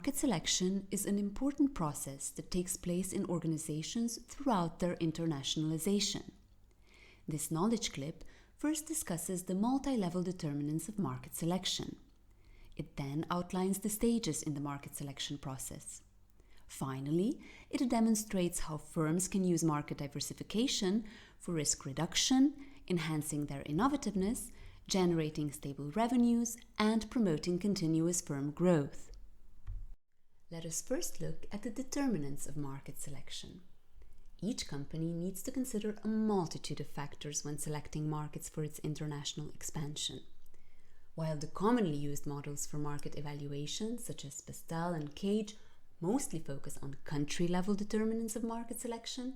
Market selection is an important process that takes place in organizations throughout their internationalization. This knowledge clip first discusses the multi-level determinants of market selection. It then outlines the stages in the market selection process. Finally, it demonstrates how firms can use market diversification for risk reduction, enhancing their innovativeness, generating stable revenues, and promoting continuous firm growth. Let us first look at the determinants of market selection. Each company needs to consider a multitude of factors when selecting markets for its international expansion. While the commonly used models for market evaluation, such as Pastel and Cage, mostly focus on country-level determinants of market selection,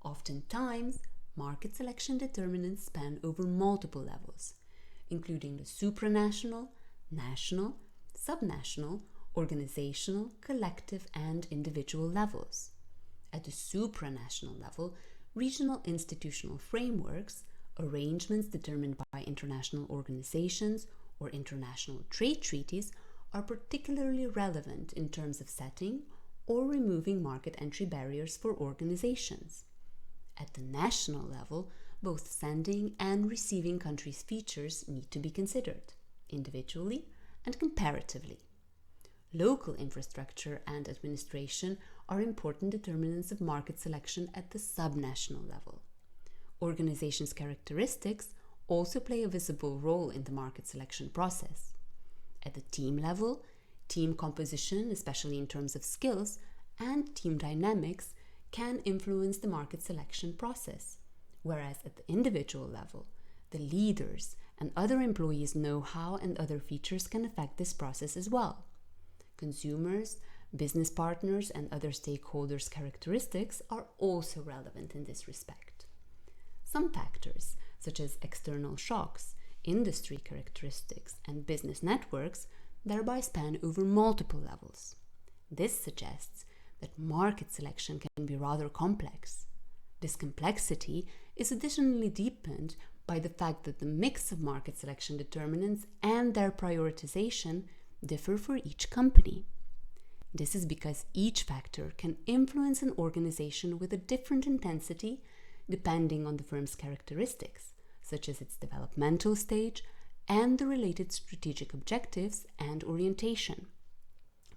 oftentimes market selection determinants span over multiple levels, including the supranational, national, subnational, organizational, collective, and individual levels. At the supranational level, regional institutional frameworks, arrangements determined by international organizations or international trade treaties, are particularly relevant in terms of setting or removing market entry barriers for organizations. At the national level, both sending and receiving countries' features need to be considered, individually and comparatively. Local infrastructure and administration are important determinants of market selection at the subnational level. Organizations' characteristics also play a visible role in the market selection process. At the team level, team composition, especially in terms of skills, and team dynamics can influence the market selection process, whereas at the individual level, the leaders and other employees' know-how and other features can affect this process as well. Consumers, business partners, and other stakeholders' characteristics are also relevant in this respect. Some factors, such as external shocks, industry characteristics, and business networks, thereby span over multiple levels. This suggests that market selection can be rather complex. This complexity is additionally deepened by the fact that the mix of market selection determinants and their prioritization differ for each company. This is because each factor can influence an organization with a different intensity depending on the firm's characteristics, such as its developmental stage and the related strategic objectives and orientation.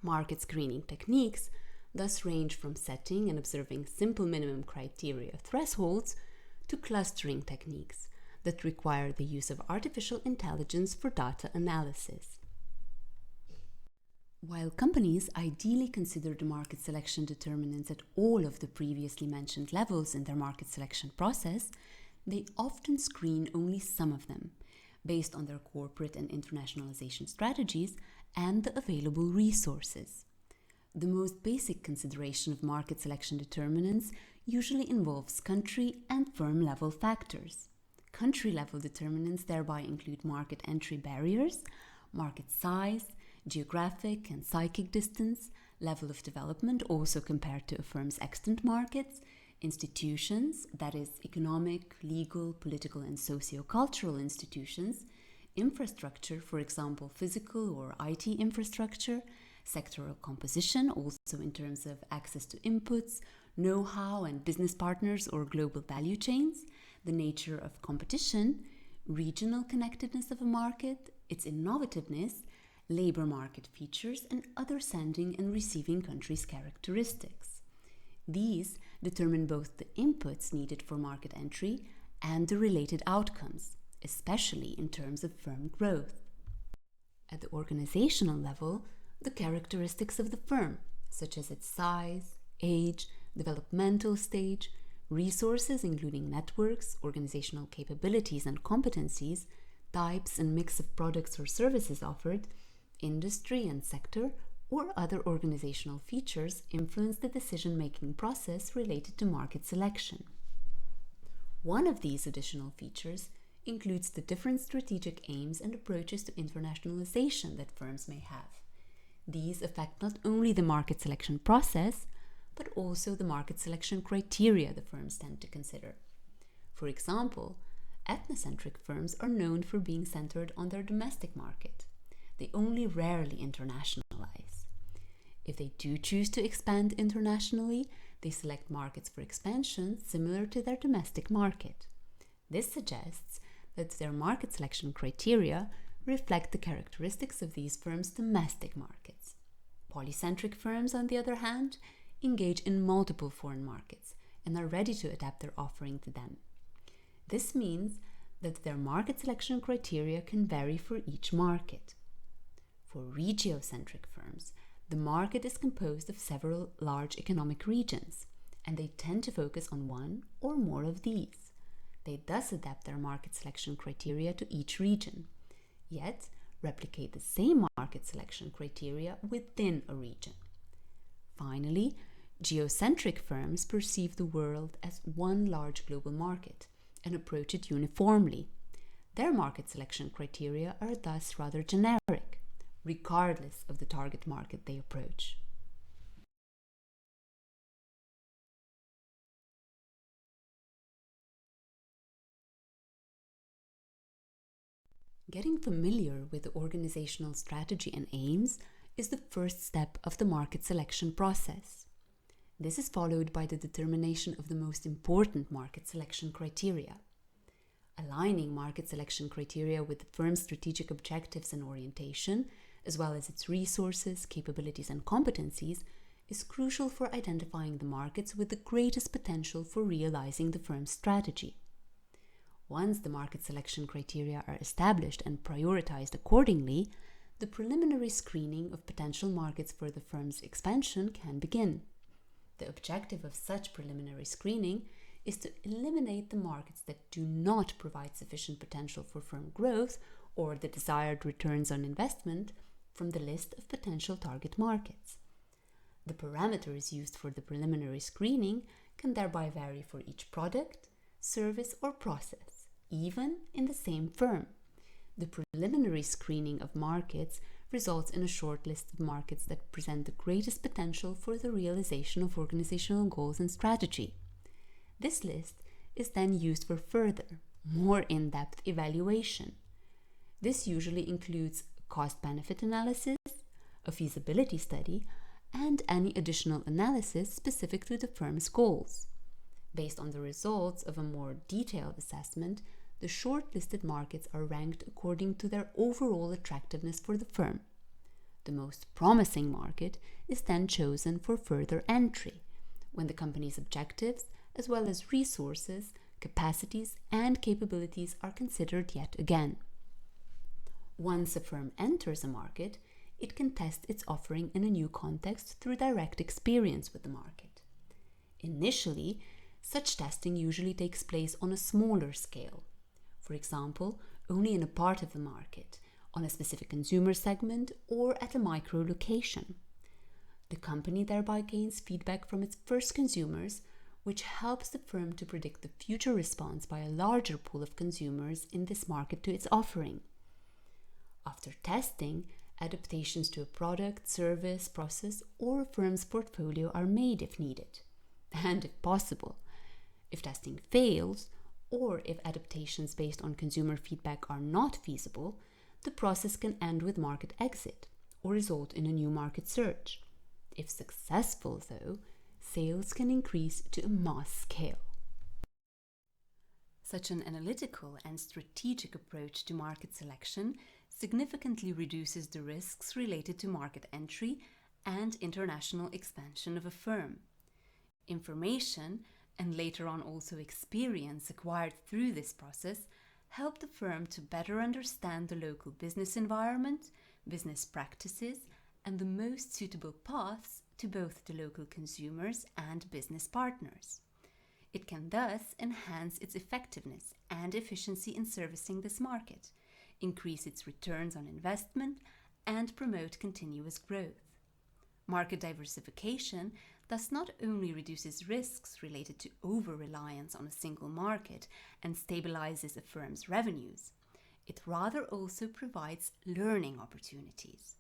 Market screening techniques thus range from setting and observing simple minimum criteria thresholds to clustering techniques that require the use of artificial intelligence for data analysis. While companies ideally consider the market selection determinants at all of the previously mentioned levels in their market selection process, they often screen only some of them, based on their corporate and internationalization strategies and the available resources. The most basic consideration of market selection determinants usually involves country and firm level factors. Country level determinants thereby include market entry barriers, market size, geographic and psychic distance, level of development also compared to a firm's extant markets, institutions, that is, economic, legal, political, and socio-cultural institutions, infrastructure, for example, physical or IT infrastructure, sectoral composition, also in terms of access to inputs, know-how, and business partners or global value chains, the nature of competition, regional connectedness of a market, its innovativeness, labor market features, and other sending and receiving countries' characteristics. These determine both the inputs needed for market entry and the related outcomes, especially in terms of firm growth. At the organizational level, the characteristics of the firm, such as its size, age, developmental stage, resources including networks, organizational capabilities and competencies, types and mix of products or services offered, industry and sector, or other organizational features influence the decision-making process related to market selection. One of these additional features includes the different strategic aims and approaches to internationalization that firms may have. These affect not only the market selection process, but also the market selection criteria the firms tend to consider. For example, ethnocentric firms are known for being centered on their domestic market. They only rarely internationalize. If they do choose to expand internationally, they select markets for expansion similar to their domestic market. This suggests that their market selection criteria reflect the characteristics of these firms' domestic markets. Polycentric firms, on the other hand, engage in multiple foreign markets and are ready to adapt their offering to them. This means that their market selection criteria can vary for each market. For regiocentric firms, the market is composed of several large economic regions, and they tend to focus on one or more of these. They thus adapt their market selection criteria to each region, yet replicate the same market selection criteria within a region. Finally, geocentric firms perceive the world as one large global market and approach it uniformly. Their market selection criteria are thus rather generic, regardless of the target market they approach. Getting familiar with the organizational strategy and aims is the first step of the market selection process. This is followed by the determination of the most important market selection criteria. Aligning market selection criteria with the firm's strategic objectives and orientation, as well as its resources, capabilities, and competencies, is crucial for identifying the markets with the greatest potential for realizing the firm's strategy. Once the market selection criteria are established and prioritized accordingly, the preliminary screening of potential markets for the firm's expansion can begin. The objective of such preliminary screening is to eliminate the markets that do not provide sufficient potential for firm growth or the desired returns on investment from the list of potential target markets. The parameters used for the preliminary screening can thereby vary for each product, service, or process, even in the same firm. The preliminary screening of markets results in a short list of markets that present the greatest potential for the realization of organizational goals and strategy. This list is then used for further, more in-depth evaluation. This usually includes cost-benefit analysis, a feasibility study, and any additional analysis specific to the firm's goals. Based on the results of a more detailed assessment, the shortlisted markets are ranked according to their overall attractiveness for the firm. The most promising market is then chosen for further entry, when the company's objectives, as well as resources, capacities, and capabilities are considered yet again. Once a firm enters a market, it can test its offering in a new context through direct experience with the market. Initially, such testing usually takes place on a smaller scale. For example, only in a part of the market, on a specific consumer segment, or at a micro location. The company thereby gains feedback from its first consumers, which helps the firm to predict the future response by a larger pool of consumers in this market to its offering. After testing, adaptations to a product, service, process, or a firm's portfolio are made if needed, and if possible. If testing fails, or if adaptations based on consumer feedback are not feasible, the process can end with market exit or result in a new market search. If successful, though, sales can increase to a mass scale. Such an analytical and strategic approach to market selection significantly reduces the risks related to market entry and international expansion of a firm. Information, and later on also experience acquired through this process, help the firm to better understand the local business environment, business practices, and the most suitable paths to both the local consumers and business partners. It can thus enhance its effectiveness and efficiency in servicing this market, increase its returns on investment, and promote continuous growth. Market diversification thus not only reduces risks related to over-reliance on a single market and stabilizes a firm's revenues, it rather also provides learning opportunities.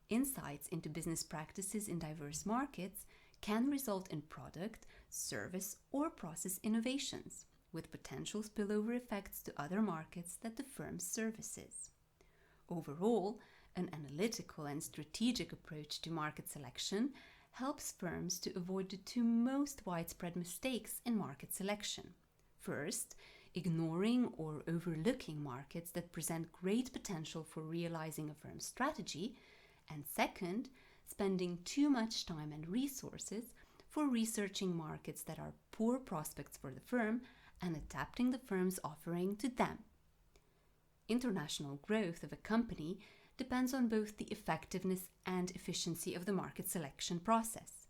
Insights into business practices in diverse markets can result in product, service, or process innovations, with potential spillover effects to other markets that the firm services. Overall, An analytical and strategic approach to market selection helps firms to avoid the two most widespread mistakes in market selection. First, ignoring or overlooking markets that present great potential for realizing a firm's strategy, and second, spending too much time and resources for researching markets that are poor prospects for the firm and adapting the firm's offering to them. International growth of a company depends on both the effectiveness and efficiency of the market selection process.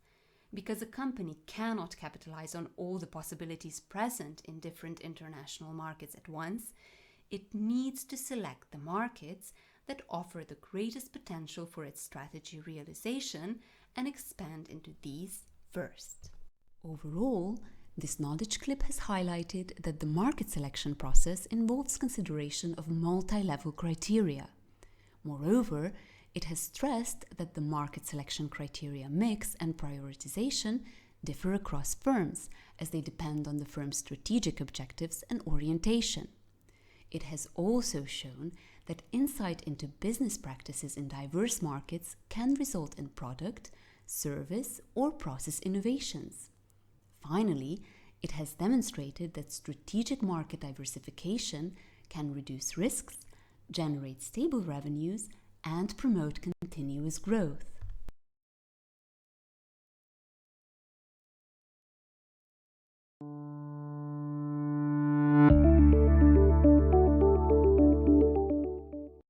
Because a company cannot capitalize on all the possibilities present in different international markets at once, it needs to select the markets that offer the greatest potential for its strategy realization and expand into these first. Overall, this knowledge clip has highlighted that the market selection process involves consideration of multi-level criteria. Moreover, it has stressed that the market selection criteria mix and prioritization differ across firms as they depend on the firm's strategic objectives and orientation. It has also shown that insight into business practices in diverse markets can result in product, service, or process innovations. Finally, it has demonstrated that strategic market diversification can reduce risks, generate stable revenues, and promote continuous growth.